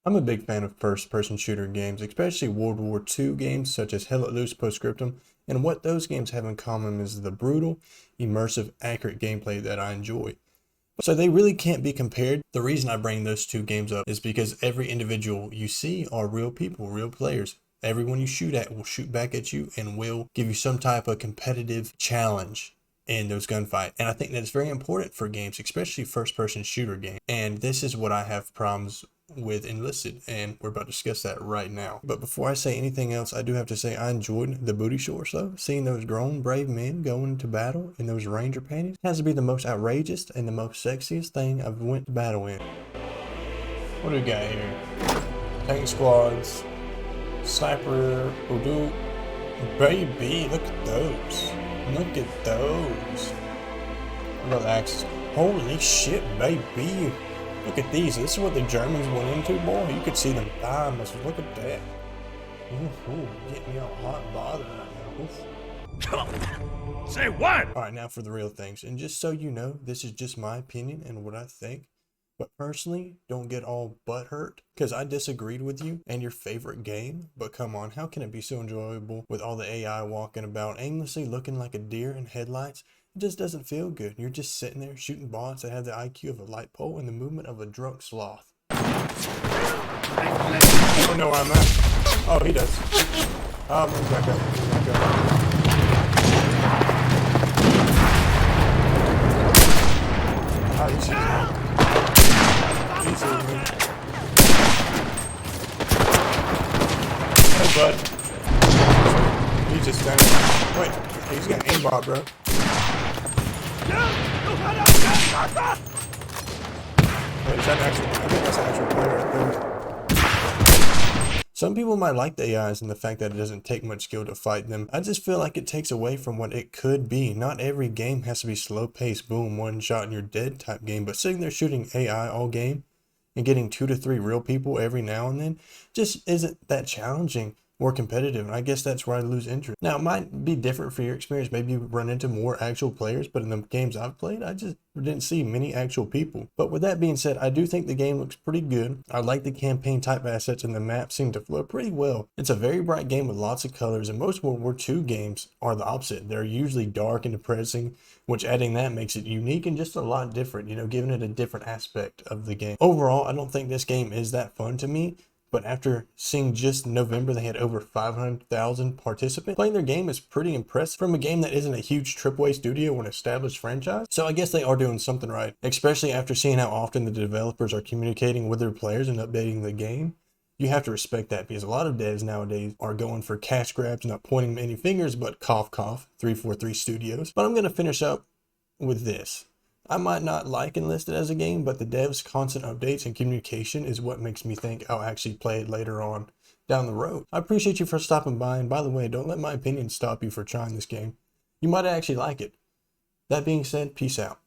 I'm a big fan of first-person shooter games, especially World War II games such as Hell Let Loose, Postscriptum, and what those games have in common is the brutal, immersive, accurate gameplay that I enjoy. So they really can't be compared. The reason I bring those two games up is because every individual you see are real people, real players. Everyone you shoot at will shoot back at you and will give you some type of competitive challenge in those gunfights. And I think that it's very important for games, especially first-person shooter games. And this is what I have problems with Enlisted, and we're about to discuss that right now. But before I say anything else, I do have to say I enjoyed the booty shorts though. Seeing those grown brave men going to battle in those ranger panties has to be the most outrageous and the most sexiest thing I've went to battle in. What do we got here? Tank squads, sniper, Udu. Baby, look at those. Look at those. What about the axes? Holy shit, baby. Look at these. This is what the Germans went into, boy. You could see them thigh muscles. Look at that. Ooh, getting me all hot and bothered right now. Oof. Say what? Alright, now for the real things. And just so you know, this is just my opinion and what I think. But personally, don't get all butthurt because I disagreed with you and your favorite game. But come on, how can it be so enjoyable with all the AI walking about aimlessly looking like a deer in headlights? It just doesn't feel good. You're just sitting there shooting bots that have the IQ of a light pole and the movement of a drunk sloth. I don't know where I'm at. Oh, he does. Move back up. Move back up. Oh, he's shooting. He's shooting me. Hey, bud. He's just standing. Wait, he's got aimbot, bro. Wait, is that actual? I think that's an actual player right there. Some people might like the AIs and the fact that it doesn't take much skill to fight them. I just feel like it takes away from what it could be. Not every game has to be slow paced, boom, one shot and you're dead type game, but sitting there shooting AI all game and getting 2 to 3 real people every now and then just isn't that challenging or competitive, and I guess that's where I lose interest. Now, it might be different for your experience. Maybe you run into more actual players, but in the games I've played, I just didn't see many actual people. But with that being said, I do think the game looks pretty good. I like the campaign type assets, and the map seem to flow pretty well. It's a very bright game with lots of colors, and most World War II games are the opposite. They're usually dark and depressing, which adding that makes it unique and just a lot different, you know, giving it a different aspect of the game. Overall, I don't think this game is that fun to me. But after seeing just November, they had over 500,000 participants. Playing their game is pretty impressive from a game that isn't a huge AAA studio or an established franchise. So I guess they are doing something right, especially after seeing how often the developers are communicating with their players and updating the game. You have to respect that because a lot of devs nowadays are going for cash grabs, not pointing any fingers, but cough, cough, 343 Studios. But I'm going to finish up with this. I might not like Enlisted as a game, but the devs' constant updates and communication is what makes me think I'll actually play it later on down the road. I appreciate you for stopping by, and by the way, don't let my opinion stop you for trying this game. You might actually like it. That being said, peace out.